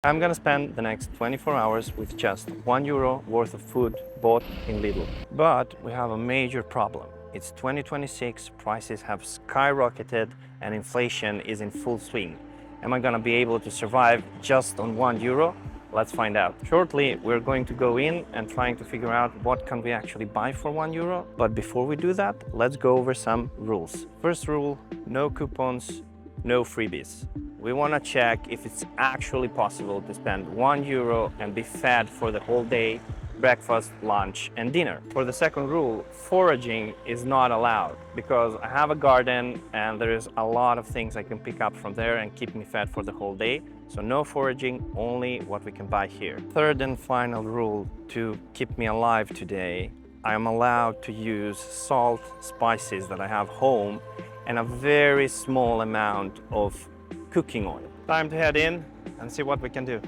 I'm gonna spend the next 24 hours with just €1 worth of food bought in Lidl. But we have a major problem. It's 2026, prices have skyrocketed and inflation is in full swing. Am I gonna be able to survive just on €1? Let's find out. Shortly, we're going to go in and trying to figure out what can we actually buy for €1. But before we do that, let's go over some rules. First rule, no coupons, no freebies. We want to check if it's actually possible to spend €1 and be fed for the whole day, breakfast, lunch, and dinner. For the second rule, foraging is not allowed because I have a garden and there is a lot of things I can pick up from there and keep me fed for the whole day. So no foraging, only what we can buy here. Third and final rule to keep me alive today, I am allowed to use salt, spices that I have home, and a very small amount of cooking oil. Time to head in and see what we can do.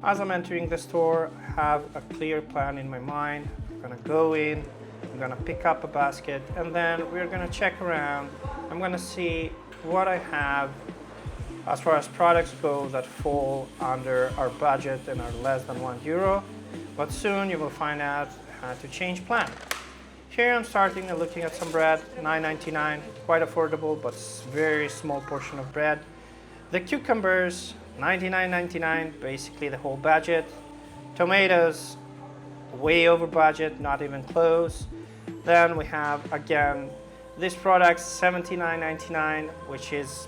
As I'm entering the store, I have a clear plan in my mind. I'm gonna go in, I'm gonna pick up a basket, and then we're gonna check around. I'm gonna see what I have as far as products go that fall under our budget and are less than €1. But soon you will find out how to change plan. Here I'm starting and looking at some bread, $9.99, quite affordable, but very small portion of bread. The cucumbers, $99.99, basically the whole budget. Tomatoes, way over budget, not even close. Then we have, again, these products, $79.99, which is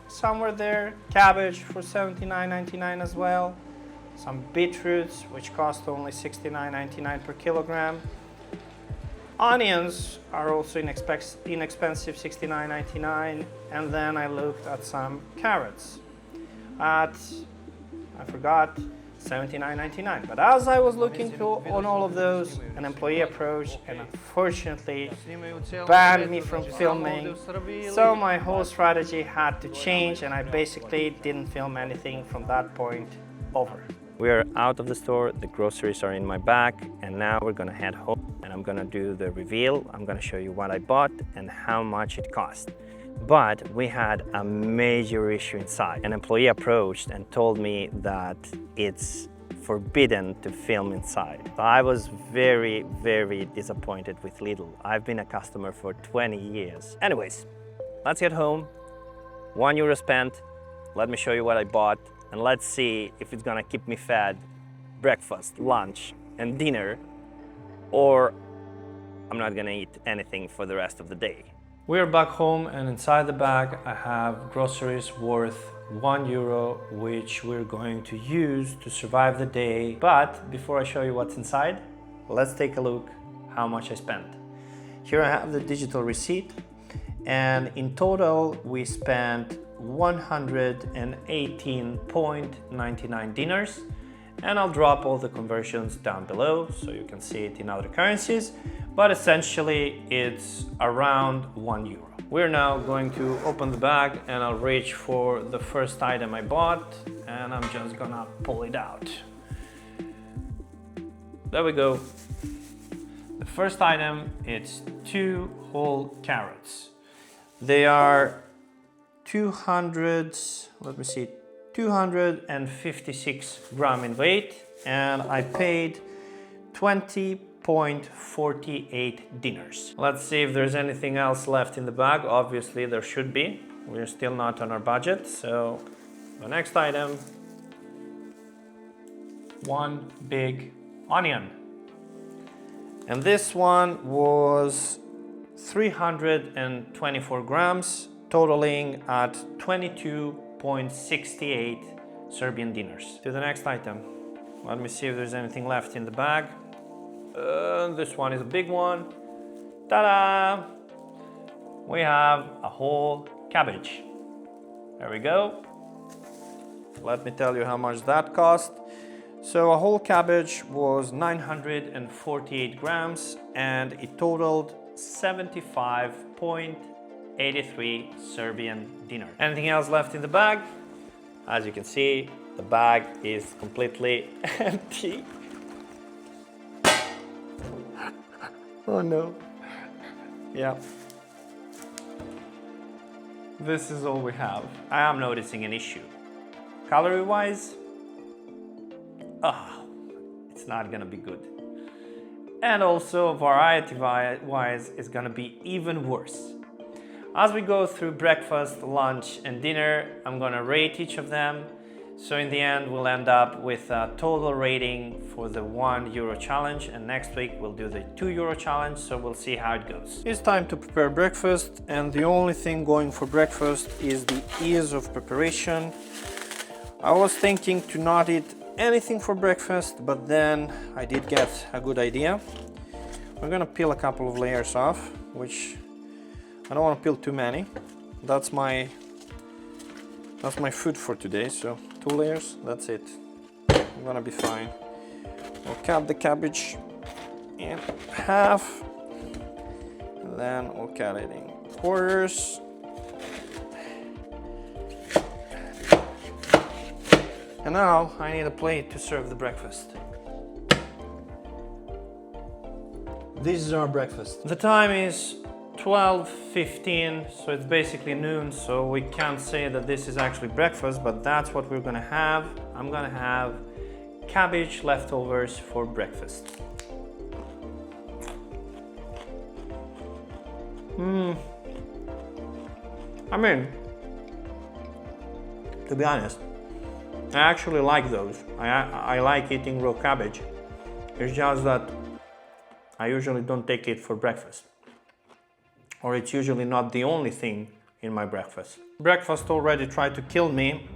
somewhere there. Cabbage for $79.99 as well. Some beetroots, which cost only $69.99 per kilogram. Onions are also inexpensive, $69.99, and then I looked at some carrots at, I forgot, $79.99. But as I was looking through on all of those, an employee approached and unfortunately banned me from filming. So my whole strategy had to change and I basically didn't film anything from that point over. We are out of the store, the groceries are in my bag, and now we're gonna head home and I'm gonna do the reveal. I'm gonna show you what I bought and how much it cost. But we had a major issue inside. An employee approached and told me that it's forbidden to film inside. So I was very, very disappointed with Lidl. I've been a customer for 20 years. Anyways, let's get home. €1 spent. Let me show you what I bought. And let's see if it's gonna keep me fed breakfast, lunch, and dinner, or I'm not gonna eat anything for the rest of the day. We're back home and inside the bag I have groceries worth €1, which we're going to use to survive the day. But before I show you what's inside, let's take a look how much I spent. Here I have the digital receipt, and in total we spent 118.99 dinars, and I'll drop all the conversions down below so you can see it in other currencies, but essentially it's around €1. We're now going to open the bag and I'll reach for the first item I bought and I'm just gonna pull it out. There we go. The first item, it's 2 whole carrots. They are 256 gram in weight, and I paid 20.48 dinars. Let's see if there's anything else left in the bag. Obviously there should be. We're still not on our budget. So the next item, 1 big onion. And this one was 324 grams, totaling at 22.68 Serbian dinars. To the next item. Let me see if there's anything left in the bag. This one is a big one. Ta-da! We have a whole cabbage. There we go. Let me tell you how much that cost. So a whole cabbage was 948 grams and it totaled 75.83 Serbian dinar. Anything else left in the bag? As you can see, the bag is completely empty. Oh no. Yeah. This is all we have. I am noticing an issue. Calorie-wise, it's not gonna be good. And also variety-wise, it's gonna be even worse. As we go through breakfast, lunch, and dinner, I'm gonna rate each of them. So in the end, we'll end up with a total rating for the €1 challenge, and next week we'll do the €2 challenge, so we'll see how it goes. It's time to prepare breakfast, and the only thing going for breakfast is the ease of preparation. I was thinking to not eat anything for breakfast, but then I did get a good idea. We're gonna peel a couple of layers off, which I don't want to peel too many. That's my food for today, so 2 layers, that's it. I'm gonna be fine. We'll cut the cabbage in half, and then we'll cut it in quarters. And now I need a plate to serve the breakfast. This is our breakfast. The time is 12:15, so it's basically noon, so we can't say that this is actually breakfast, but that's what we're gonna have. I'm gonna have cabbage leftovers for breakfast. I mean, to be honest, I actually like those. I like eating raw cabbage. It's just that I usually don't take it for breakfast. Or it's usually not the only thing in my breakfast. Breakfast already tried to kill me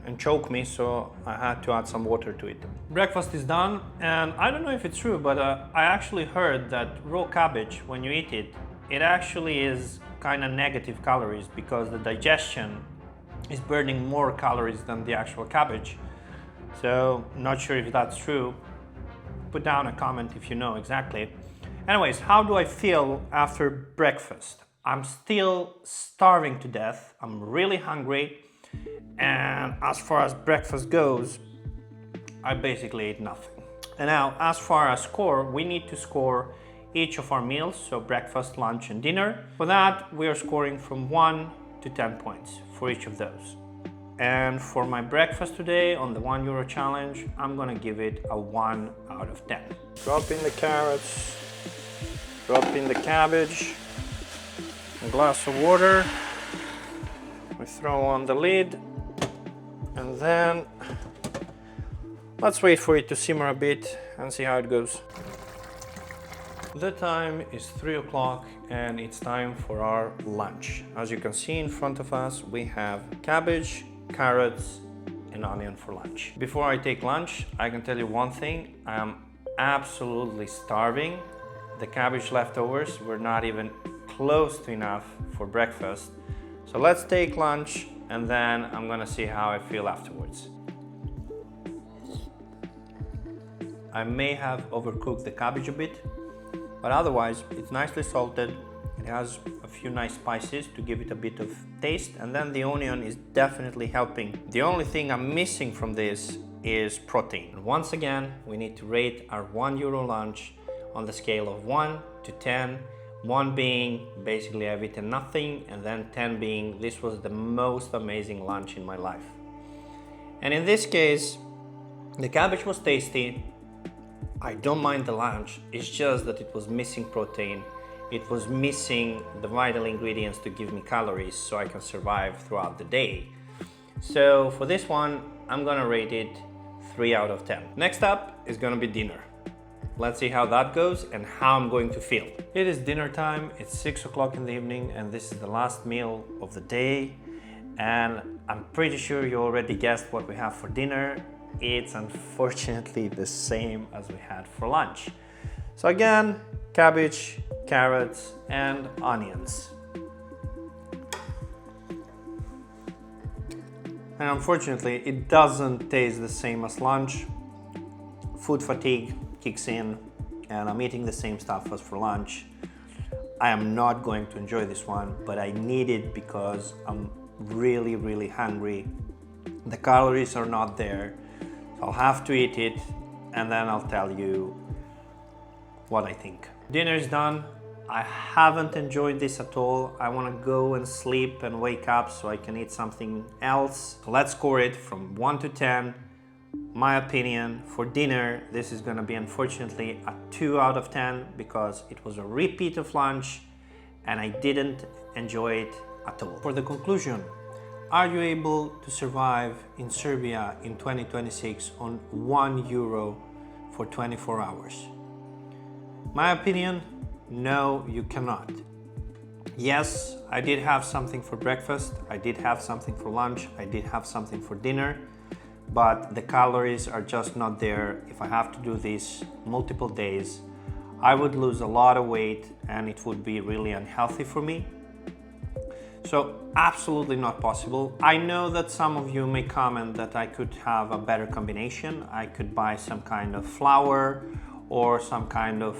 and choke me, so I had to add some water to it. Breakfast is done, and I don't know if it's true, but I actually heard that raw cabbage, when you eat it, it actually is kind of negative calories because the digestion is burning more calories than the actual cabbage. So, not sure if that's true. Put down a comment if you know exactly. Anyways, how do I feel after breakfast? I'm still starving to death. I'm really hungry. And as far as breakfast goes, I basically ate nothing. And now, as far as score, we need to score each of our meals, so breakfast, lunch, and dinner. For that, we are scoring from 1 to 10 points for each of those. And for my breakfast today on the €1 challenge, I'm gonna give it a 1 out of 10. Drop in the carrots, drop in the cabbage, a glass of water, we throw on the lid, and then let's wait for it to simmer a bit and see how it goes. The time is 3 o'clock and it's time for our lunch. As you can see in front of us, we have cabbage, carrots, and onion for lunch. Before I take lunch, I can tell you one thing. I am absolutely starving. The cabbage leftovers were not even close to enough for breakfast. So let's take lunch and then I'm gonna see how I feel afterwards. I may have overcooked the cabbage a bit, but otherwise it's nicely salted. It has a few nice spices to give it a bit of taste, and then the onion is definitely helping. The only thing I'm missing from this is protein. And once again, we need to rate our €1 lunch on the scale of 1 to 10. 1 being basically I've eaten nothing, and then 10 being this was the most amazing lunch in my life. And in this case, the cabbage was tasty. I don't mind the lunch, it's just that it was missing protein. It was missing the vital ingredients to give me calories so I can survive throughout the day. So for this one, I'm gonna rate it 3 out of 10. Next up is gonna be dinner. Let's see how that goes and how I'm going to feel. It is dinner time, it's 6 o'clock in the evening, and this is the last meal of the day. And I'm pretty sure you already guessed what we have for dinner. It's unfortunately the same as we had for lunch. So again, cabbage, carrots, and onions. And unfortunately, it doesn't taste the same as lunch. Food fatigue kicks in, and I'm eating the same stuff as for lunch. I am not going to enjoy this one, but I need it because I'm really, really hungry. The calories are not there. So I'll have to eat it, and then I'll tell you what I think. Dinner is done. I haven't enjoyed this at all. I want to go and sleep and wake up so I can eat something else. So let's score it from 1 to 10. My opinion, for dinner, this is going to be unfortunately a 2 out of 10 because it was a repeat of lunch and I didn't enjoy it at all. For the conclusion, are you able to survive in Serbia in 2026 on €1 for 24 hours? My opinion, no, you cannot. Yes, I did have something for breakfast, I did have something for lunch, I did have something for dinner, but the calories are just not there. If I have to do this multiple days, I would lose a lot of weight and it would be really unhealthy for me. So absolutely not possible. I know that some of you may comment that I could have a better combination. I could buy some kind of flour or some kind of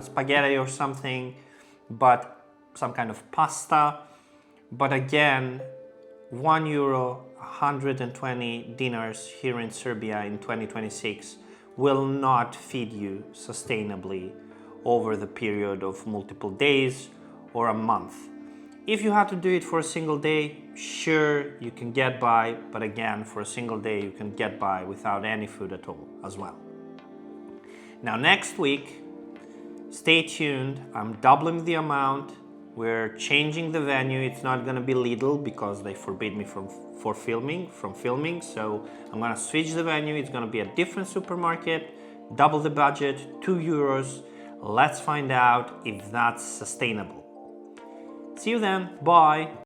spaghetti or something, but some kind of pasta. But again, €1, 120 dinars here in Serbia in 2026 will not feed you sustainably over the period of multiple days or a month. If you had to do it for a single day, sure, you can get by, but again, for a single day, you can get by without any food at all as well. Now, next week, stay tuned. I'm doubling the amount. We're changing the venue. It's not going to be Lidl because they forbid me from filming. So I'm going to switch the venue. It's going to be a different supermarket, double the budget, €2. Let's find out if that's sustainable. See you then. Bye.